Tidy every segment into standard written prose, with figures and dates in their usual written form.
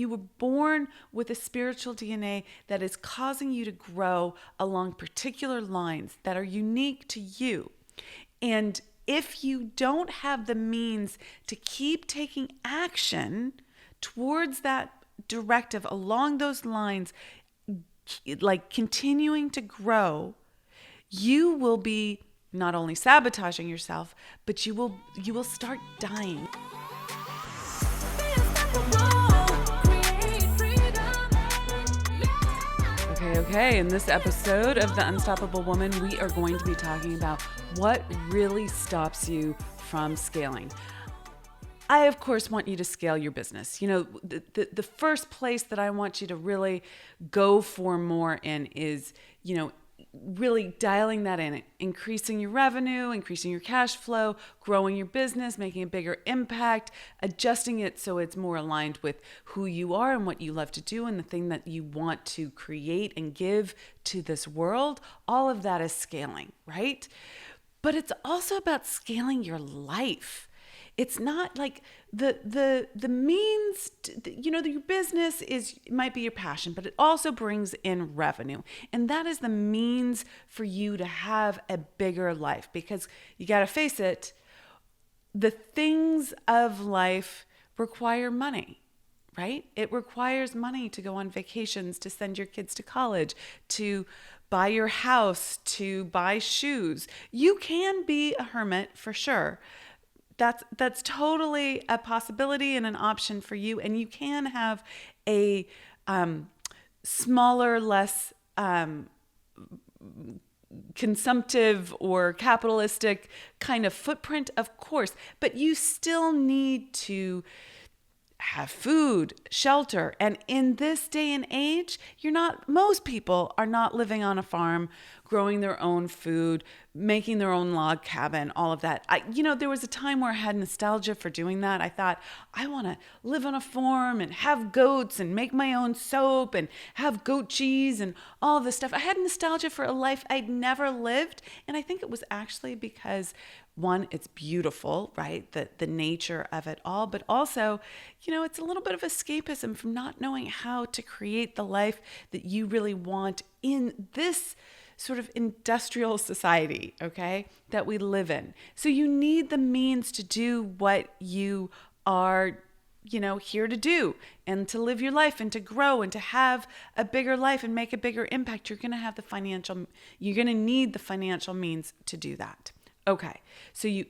You were born with a spiritual DNA that is causing you to grow along particular lines that are unique to you. And if you don't have the means to keep taking action towards that directive along those lines, like continuing to grow, you will be not only sabotaging yourself, but you will start dying. Okay. In this episode of The Unstoppable Woman, we are going to be talking about what really stops you from scaling. I, of course, want you to scale your business. You know, the first place that I want you to really go for more in is, really dialing that in, increasing your revenue, increasing your cash flow, growing your business, making a bigger impact, adjusting it so it's more aligned with who you are and what you love to do and the thing that you want to create and give to this world. All of that is scaling, right? But it's also about scaling your life. It's not like the means, your business might be your passion, but it also brings in revenue. And that is the means for you to have a bigger life, because you got to face it, the things of life require money, right? It requires money to go on vacations, to send your kids to college, to buy your house, to buy shoes. You can be a hermit for sure. That's totally a possibility and an option for you. And you can have a smaller, less consumptive or capitalistic kind of footprint, of course, but you still need to have food, shelter. And in this day and age, most people are not living on a farm, growing their own food, making their own log cabin, all of that. There was a time where I had nostalgia for doing that. I thought, I want to live on a farm and have goats and make my own soap and have goat cheese and all this stuff. I had nostalgia for a life I'd never lived. And I think it was actually because, one, it's beautiful, right? The nature of it all, but also, it's a little bit of escapism from not knowing how to create the life that you really want in this sort of industrial society, okay, that we live in. So you need the means to do what you are, here to do, and to live your life and to grow and to have a bigger life and make a bigger impact. You're going to need the financial means to do that. Okay, so you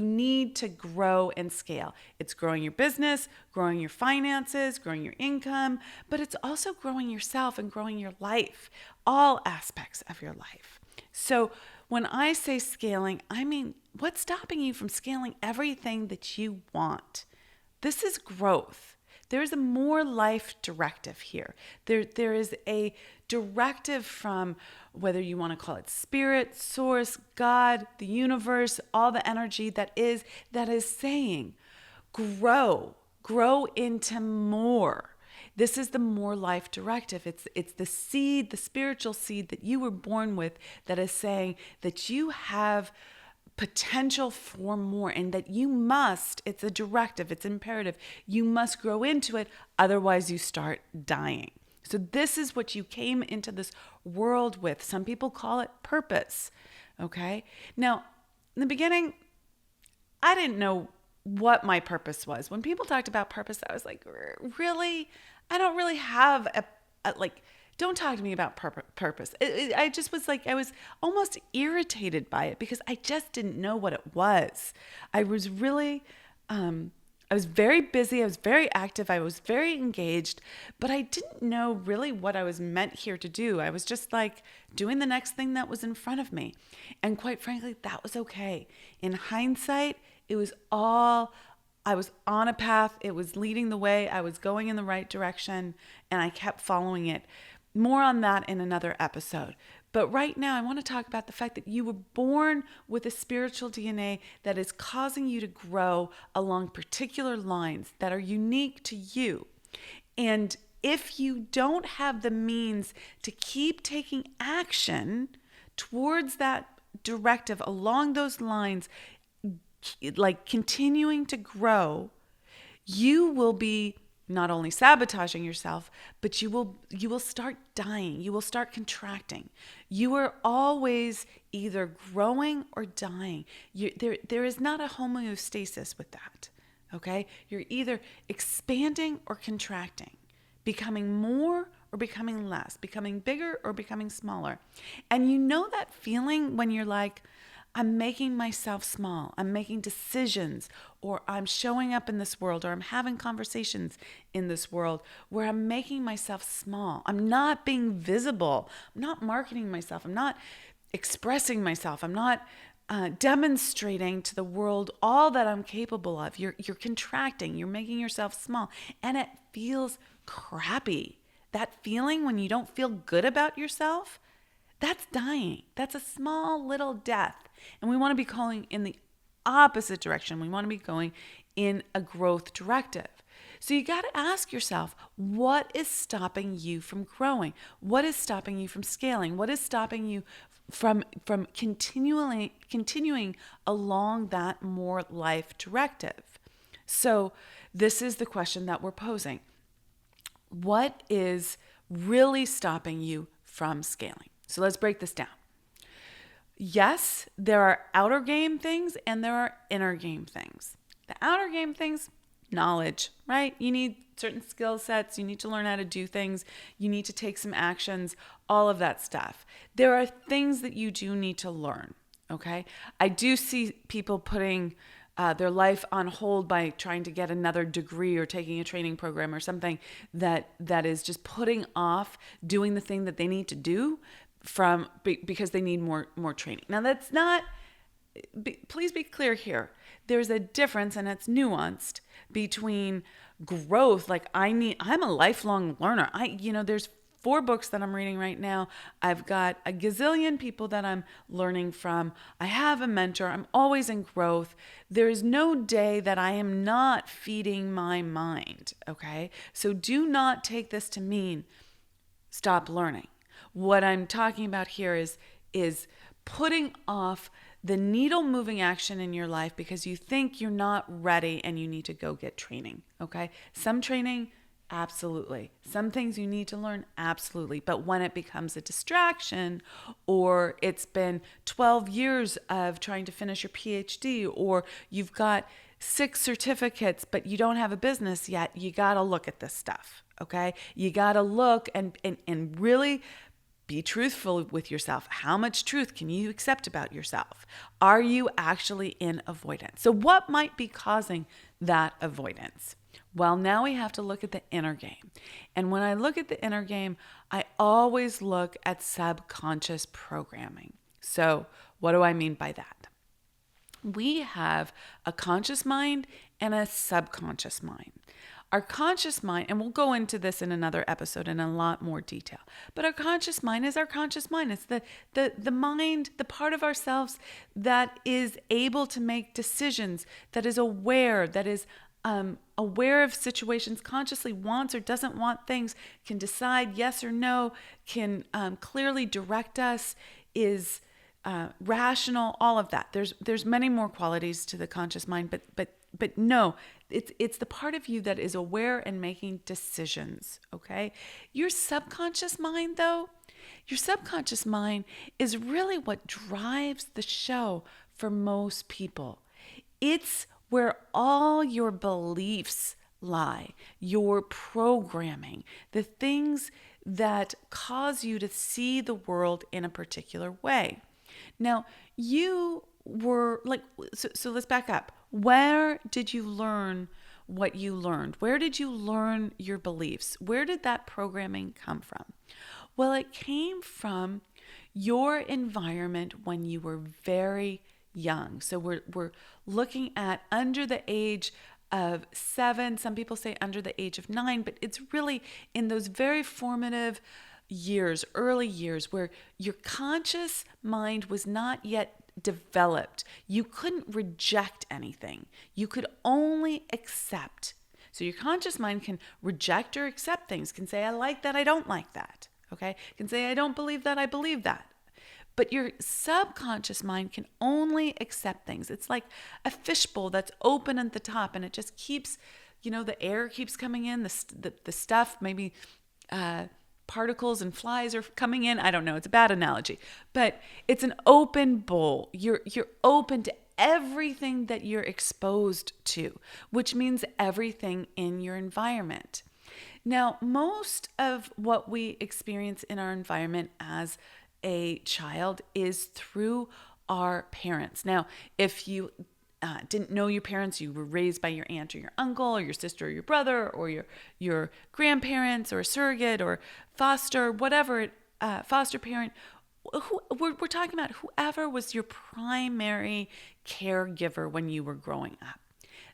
need to grow and scale. It's growing your business, growing your finances, growing your income, but it's also growing yourself and growing your life, all aspects of your life. So when I say scaling, I mean, what's stopping you from scaling everything that you want? This is growth. There's a more life directive here. There is a directive from, whether you want to call it spirit, source, God, the universe, all the energy that is saying, grow into more. This is the more life directive. It's the seed, the spiritual seed that you were born with, that is saying that you have potential for more, and that you must, it's a directive, it's imperative, you must grow into it, otherwise you start dying. So this is what you came into this world with. Some people call it purpose, okay? Now, in the beginning, I didn't know what my purpose was. When people talked about purpose, I was like, really? I don't really have a don't talk to me about purpose. I just was like, I was almost irritated by it because I just didn't know what it was. I was really, I was very busy. I was very active. I was very engaged, but I didn't know really what I was meant here to do. I was just like doing the next thing that was in front of me. And quite frankly, that was okay. In hindsight, I was on a path. It was leading the way. I was going in the right direction, and I kept following it. More on that in another episode. But right now, I want to talk about the fact that you were born with a spiritual DNA that is causing you to grow along particular lines that are unique to you. And if you don't have the means to keep taking action towards that directive along those lines, like continuing to grow, you will be not only sabotaging yourself, but you will start dying. You will start contracting. You are always either growing or dying. There is not a homeostasis with that. Okay? You're either expanding or contracting, becoming more or becoming less, becoming bigger or becoming smaller. And you know that feeling when you're like, I'm making myself small. I'm making decisions, or I'm showing up in this world, or I'm having conversations in this world where I'm making myself small. I'm not being visible. I'm not marketing myself. I'm not expressing myself. I'm not demonstrating to the world all that I'm capable of. You're contracting. You're making yourself small, and it feels crappy. That feeling when you don't feel good about yourself, that's dying. That's a small little death. And we want to be going in the opposite direction. We want to be going in a growth directive. So you got to ask yourself, what is stopping you from growing? What is stopping you from scaling? What is stopping you from continuing along that more life directive? So this is the question that we're posing. What is really stopping you from scaling? So let's break this down. Yes, there are outer game things and there are inner game things. The outer game things, knowledge, right? You need certain skill sets. You need to learn how to do things. You need to take some actions, all of that stuff. There are things that you do need to learn, okay? I do see people putting their life on hold by trying to get another degree or taking a training program or something that is just putting off doing the thing that they need to do because they need more training. Now that's not, please be clear here. There's a difference, and it's nuanced, between growth. Like I'm a lifelong learner. There's 4 books that I'm reading right now. I've got a gazillion people that I'm learning from. I have a mentor. I'm always in growth. There is no day that I am not feeding my mind, okay? So do not take this to mean stop learning. What I'm talking about here is putting off the needle moving action in your life because you think you're not ready and you need to go get training, okay? Some training, absolutely. Some things you need to learn, absolutely. But when it becomes a distraction, or it's been 12 years of trying to finish your PhD, or you've got 6 certificates, but you don't have a business yet, you got to look at this stuff, okay? You got to look and really be truthful with yourself. How much truth can you accept about yourself? Are you actually in avoidance? So what might be causing that avoidance? Well, now we have to look at the inner game. And when I look at the inner game, I always look at subconscious programming. So what do I mean by that? We have a conscious mind and a subconscious mind. Our conscious mind, and we'll go into this in another episode in a lot more detail, but our conscious mind is our conscious mind. It's the mind, the part of ourselves that is able to make decisions, that is aware, that is aware of situations, consciously wants or doesn't want things, can decide yes or no, can clearly direct us, is rational, all of that. There's many more qualities to the conscious mind, but no, it's the part of you that is aware and making decisions, okay? Your subconscious mind, though, your subconscious mind is really what drives the show for most people. It's where all your beliefs lie, your programming, the things that cause you to see the world in a particular way. Now, you were like, so let's back up. Where did you learn what you learned? Where did you learn your beliefs? Where did that programming come from? Well, it came from your environment when you were very young. So we're looking at under the age of 7. Some people say under the age of 9, but it's really in those very formative years, early years, where your conscious mind was not yet developed. You couldn't reject anything. You could only accept. So your conscious mind can reject or accept things, can say, I like that, I don't like that. Okay? Can say, I don't believe that, I believe that. But your subconscious mind can only accept things. It's like a fishbowl that's open at the top and it just keeps the air keeps coming in, the stuff, maybe particles and flies are coming in. I don't know. It's a bad analogy, but it's an open bowl. You're open to everything that you're exposed to, which means everything in your environment. Now, most of what we experience in our environment as a child is through our parents. Now, if you didn't know your parents, you were raised by your aunt or your uncle or your sister or your brother or your grandparents or a surrogate or foster, whatever, foster parent. We're talking about whoever was your primary caregiver when you were growing up.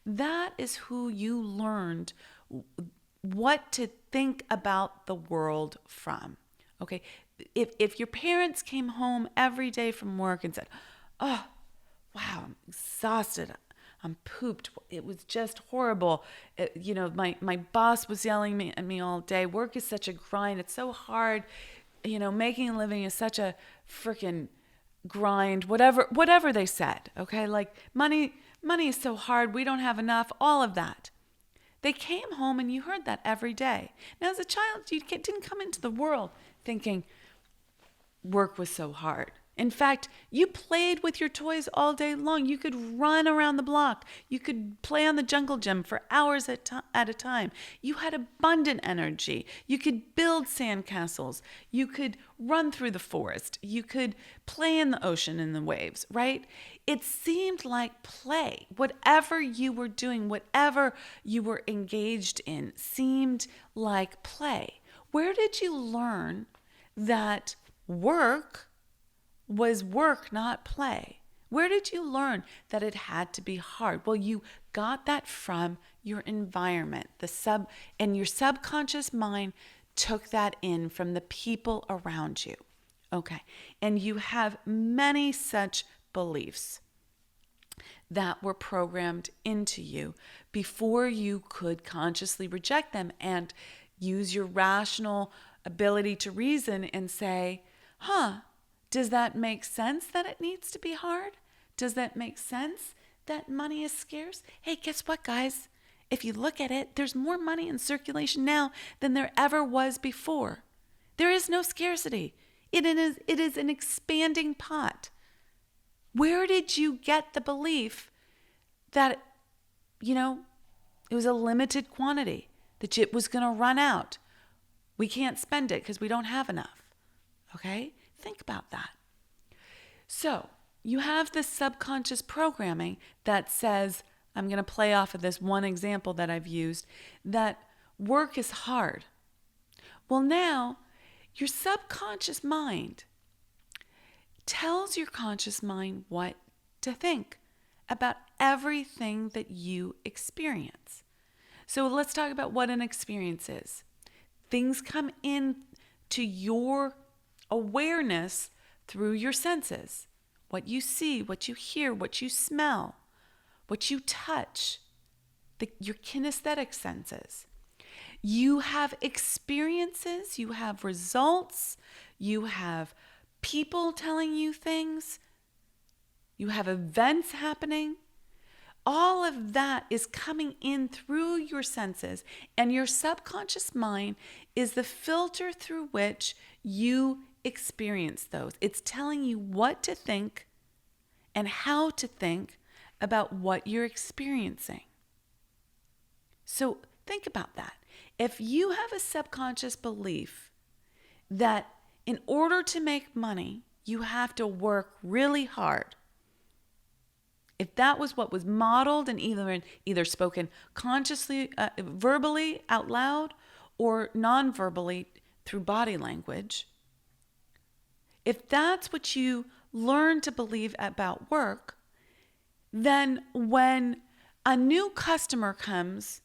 That is who you learned what to think about the world from. Okay, if your parents came home every day from work and said, "Oh, wow, I'm exhausted. I'm pooped. It was just horrible. My boss was yelling at me all day. Work is such a grind. It's so hard. Making a living is such a freaking grind." Whatever they said. Okay, like money is so hard. We don't have enough. All of that. They came home and you heard that every day. Now, as a child, you didn't come into the world thinking work was so hard. In fact, you played with your toys all day long. You could run around the block. You could play on the jungle gym for hours at a time. You had abundant energy. You could build sandcastles. You could run through the forest. You could play in the ocean in the waves, right? It seemed like play. Whatever you were doing, whatever you were engaged in seemed like play. Where did you learn that work was work, not play? Where did you learn that it had to be hard? Well, you got that from your environment. And your subconscious mind took that in from the people around you. Okay. And you have many such beliefs that were programmed into you before you could consciously reject them and use your rational ability to reason and say, does that make sense that it needs to be hard? Does that make sense that money is scarce? Hey, guess what, guys? If you look at it, there's more money in circulation now than there ever was before. There is no scarcity. It is an expanding pot. Where did you get the belief that, it was a limited quantity, that it was going to run out? We can't spend it because we don't have enough. Okay? Think about that. So you have this subconscious programming that says, I'm going to play off of this one example that I've used, that work is hard. Well, now your subconscious mind tells your conscious mind what to think about everything that you experience. So let's talk about what an experience is. Things come in to your awareness through your senses. What you see, what you hear, what you smell, what you touch, your kinesthetic senses. You have experiences, you have results, you have people telling you things, you have events happening. All of that is coming in through your senses, and your subconscious mind is the filter through which you experience those. It's telling you what to think and how to think about what you're experiencing. So think about that. If you have a subconscious belief that in order to make money, you have to work really hard, if that was what was modeled and either spoken consciously, verbally out loud, or non-verbally through body language, if that's what you learn to believe about work, then when a new customer comes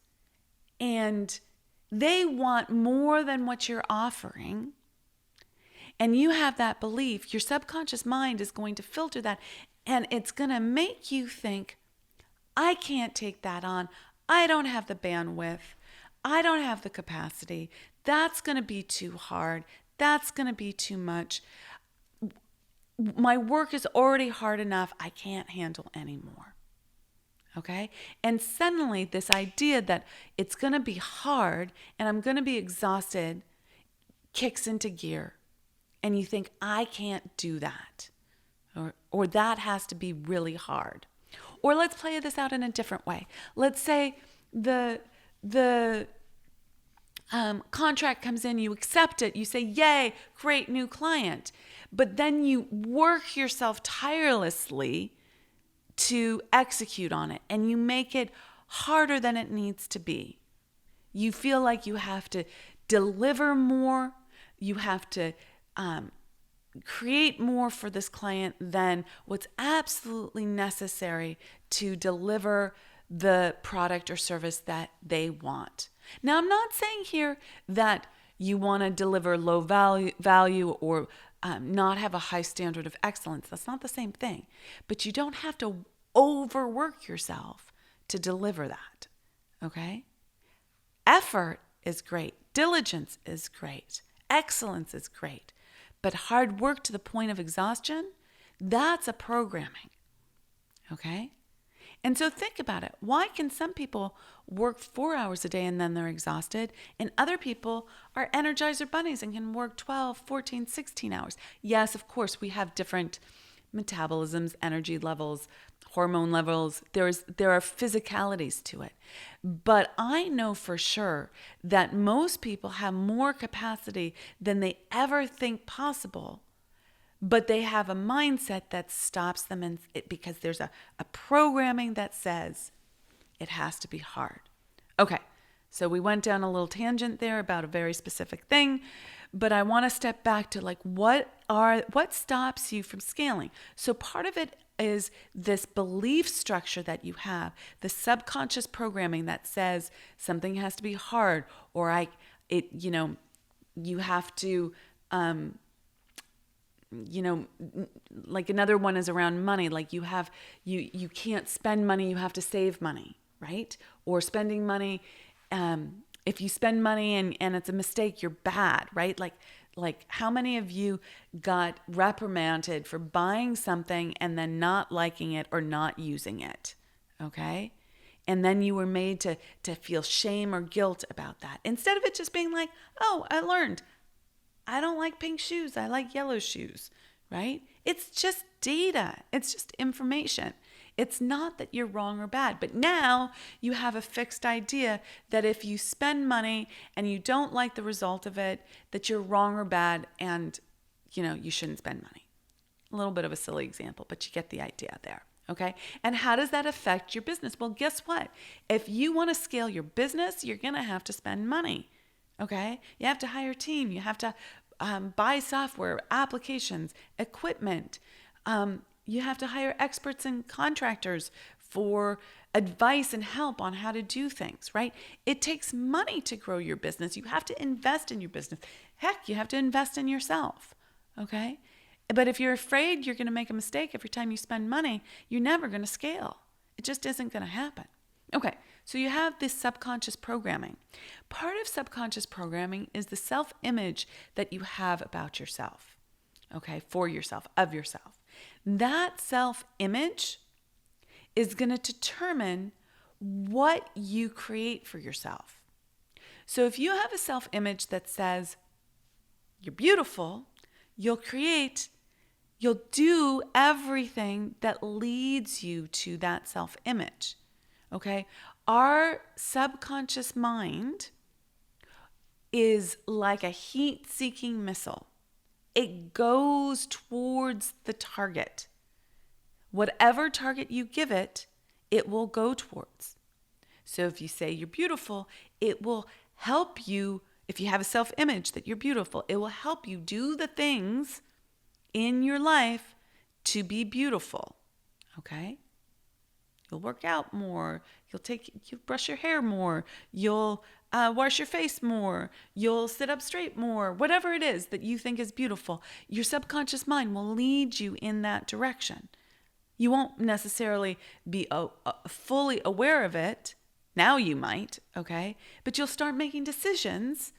and they want more than what you're offering, and you have that belief, your subconscious mind is going to filter that, and it's going to make you think, I can't take that on. I don't have the bandwidth. I don't have the capacity. That's going to be too hard. That's going to be too much. My work is already hard enough. I can't handle anymore. Okay. And suddenly this idea that it's going to be hard and I'm going to be exhausted kicks into gear. And you think, I can't do that. Or that has to be really hard. Or let's play this out in a different way. Let's say the contract comes in, you accept it, you say, yay, great new client. But then you work yourself tirelessly to execute on it, and you make it harder than it needs to be. You feel like you have to deliver more, you have to create more for this client than what's absolutely necessary to deliver the product or service that they want. Now, I'm not saying here that you want to deliver low value or not have a high standard of excellence. That's not the same thing. But you don't have to overwork yourself to deliver that. Okay? Effort is great. Diligence is great. Excellence is great. But hard work to the point of exhaustion, that's a programming. Okay? And so think about it. Why can some people work 4 hours a day and then they're exhausted, and other people are Energizer bunnies and can work 12, 14, 16 hours? Yes, of course, we have different metabolisms, energy levels, hormone levels. There are physicalities to it. But I know for sure that most people have more capacity than they ever think possible. But they have a mindset that stops them because there's a programming that says it has to be hard. Okay, so we went down a little tangent there about a very specific thing, but I want to step back to what stops you from scaling. So part of it is this belief structure that you have, the subconscious programming that says something has to be hard, or you have to. Like another one is around money. Like you can't spend money, you have to save money, right? Or spending money, if you spend money and it's a mistake, you're bad, right? Like how many of you got reprimanded for buying something and then not liking it or not using it, okay? And then you were made to feel shame or guilt about that. Instead of it just being like, oh, I learned. I don't like pink shoes. I like yellow shoes, right? It's just data. It's just information. It's not that you're wrong or bad. But now you have a fixed idea that if you spend money and you don't like the result of it, that you're wrong or bad and, you shouldn't spend money. A little bit of a silly example, but you get the idea there. Okay. And how does that affect your business? Well, guess what? If you want to scale your business, you're going to have to spend money. Okay. You have to hire a team. You have to buy software, applications, equipment. You have to hire experts and contractors for advice and help on how to do things, right? It takes money to grow your business. You have to invest in your business. Heck, you have to invest in yourself. Okay. But if you're afraid you're going to make a mistake every time you spend money, you're never going to scale. It just isn't going to happen. Okay, so you have this subconscious programming. Part of subconscious programming is the self-image that you have about yourself, okay, for yourself, of yourself. That self-image is going to determine what you create for yourself. So if you have a self-image that says you're beautiful, you'll do everything that leads you to that self-image. Okay, our subconscious mind is like a heat-seeking missile. It goes towards the target. Whatever target you give it, it will go towards. So if you say you're beautiful, it will help you. If you have a self-image that you're beautiful, it will help you do the things in your life to be beautiful. Okay? You'll work out more. You'll brush your hair more. You'll wash your face more. You'll sit up straight more. Whatever it is that you think is beautiful, your subconscious mind will lead you in that direction. You won't necessarily be fully aware of it. Now you might, okay? But you'll start making decisions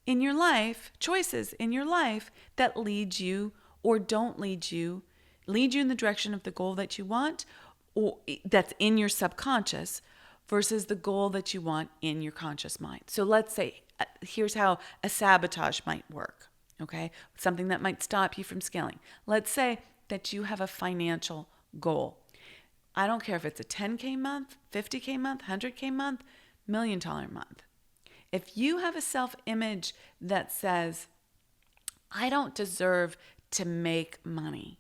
in your life, choices in your life that lead you or don't lead you in the direction of the goal that you want, or that's in your subconscious versus the goal that you want in your conscious mind. So let's say, here's how a sabotage might work, okay? Something that might stop you from scaling. Let's say that you have a financial goal. I don't care if it's a 10K month, 50K month, 100K month, $1 million month. If you have a self-image that says, I don't deserve to make money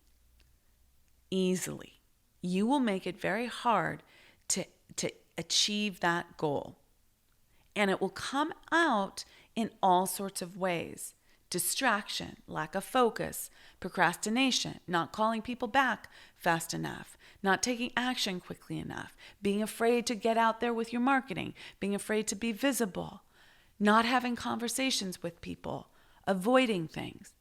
easily, you will make it very hard to achieve that goal. And it will come out in all sorts of ways. Distraction, lack of focus, procrastination, not calling people back fast enough, not taking action quickly enough, being afraid to get out there with your marketing, being afraid to be visible, not having conversations with people, avoiding things.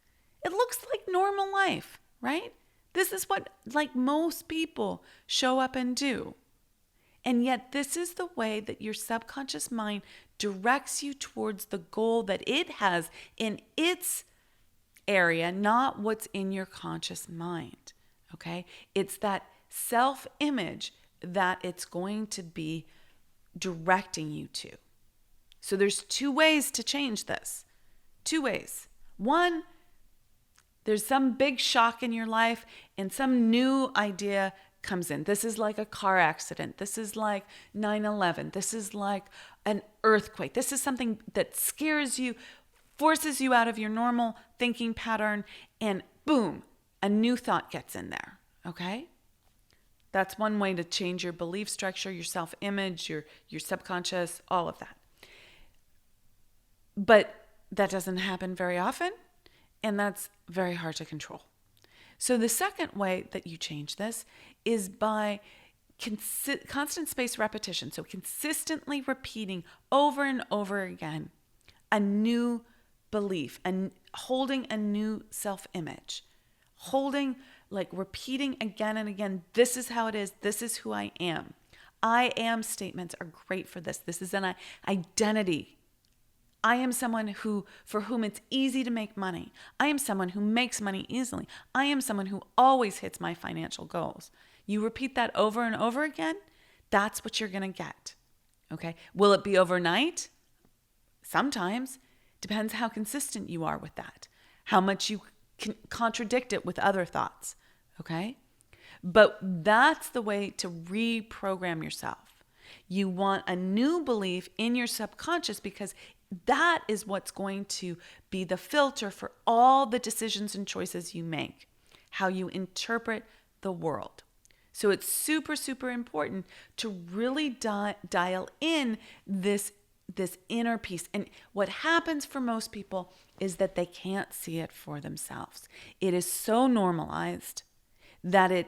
It looks like normal life, right? This is what like most people show up and do. And yet this is the way that your subconscious mind directs you towards the goal that it has in its area, not what's in your conscious mind, okay? It's that self-image that it's going to be directing you to. So there's two ways to change this. Two ways. One, there's some big shock in your life and some new idea comes in. This is like a car accident. This is like 9/11. This is like an earthquake. This is something that scares you, forces you out of your normal thinking pattern, and boom, a new thought gets in there, okay? That's one way to change your belief structure, your self-image, your subconscious, all of that. But that doesn't happen very often, and that's very hard to control. So the second way that you change this is by constant spaced repetition. So consistently repeating over and over again a new belief and holding a new self-image. Repeating again and again, this is how it is. This is who I am. I am statements are great for this. This is an identity. I am someone for whom it's easy to make money. I am someone who makes money easily. I am someone who always hits my financial goals. You repeat that over and over again, that's what you're going to get. Okay? Will it be overnight? Sometimes. Depends how consistent you are with that. How much you can contradict it with other thoughts. Okay? But that's the way to reprogram yourself. You want a new belief in your subconscious because that is what's going to be the filter for all the decisions and choices you make, how you interpret the world. So it's super, super important to really dial in this inner piece. And what happens for most people is that they can't see it for themselves. It is so normalized that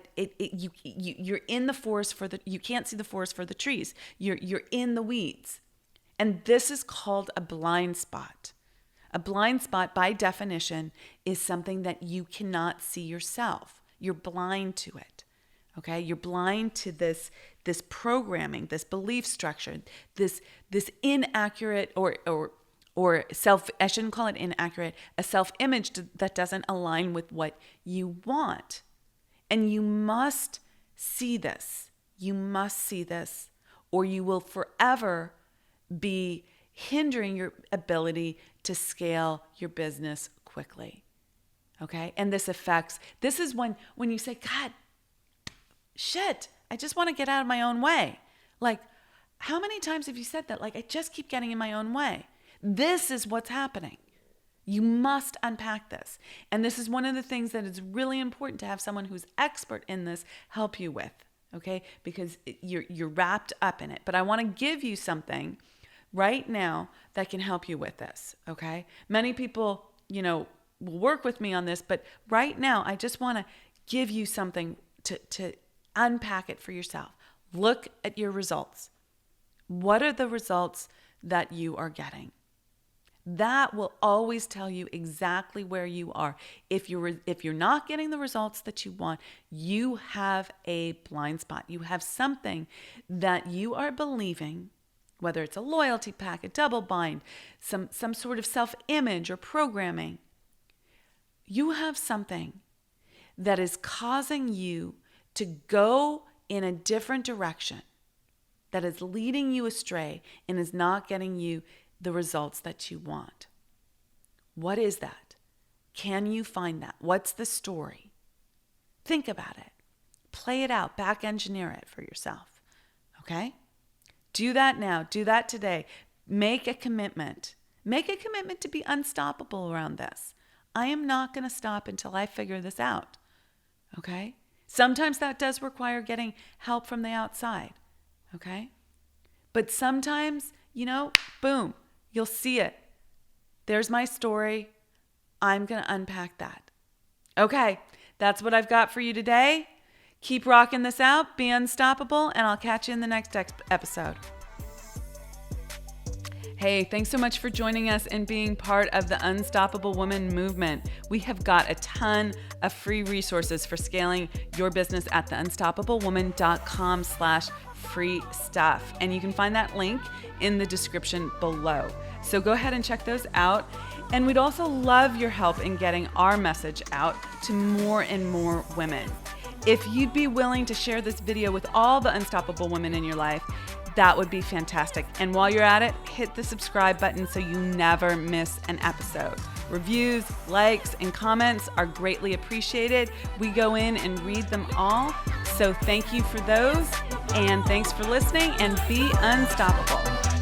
you're in the forest you can't see the forest for the trees. You're in the weeds. And this is called a blind spot. A blind spot, by definition, is something that you cannot see yourself. You're blind to it. Okay? You're blind to this programming, this belief structure, this inaccurate or self, I shouldn't call it inaccurate, a self-image that doesn't align with what you want. And you must see this. You must see this, or you will forever be hindering your ability to scale your business quickly. Okay? And this is when you say, God, shit, I just want to get out of my own way. Like, how many times have you said that? Like, I just keep getting in my own way. This is what's happening. You must unpack this. And this is one of the things that is really important to have someone who's expert in this help you with, okay? Because you're wrapped up in it. But I want to give you something right now that can help you with this, okay? Many people, will work with me on this, but right now I just want to give you something to unpack it for yourself. Look at your results. What are the results that you are getting? That will always tell you exactly where you are. If you're not getting the results that you want, you have a blind spot. You have something that you are believing, whether it's a loyalty pack, a double bind, some sort of self-image or programming. You have something that is causing you to go in a different direction that is leading you astray and is not getting you the results that you want? What is that? Can you find that? What's the story? Think about it. Play it out. Back engineer it for yourself. Okay? Do that now. Do that today. Make a commitment. Make a commitment to be unstoppable around this. I am not going to stop until I figure this out. Okay? Sometimes that does require getting help from the outside. Okay? But sometimes, boom, you'll see it. There's my story. I'm going to unpack that. Okay, that's what I've got for you today. Keep rocking this out. Be unstoppable, and I'll catch you in the next episode. Hey, thanks so much for joining us and being part of the Unstoppable Woman movement. We have got a ton of free resources for scaling your business at theunstoppablewoman.com/free stuff. And you can find that link in the description below. So go ahead and check those out. And we'd also love your help in getting our message out to more and more women. If you'd be willing to share this video with all the unstoppable women in your life, that would be fantastic. And while you're at it, hit the subscribe button so you never miss an episode. Reviews, likes, and comments are greatly appreciated. We go in and read them all. So thank you for those. And thanks for listening, and be unstoppable.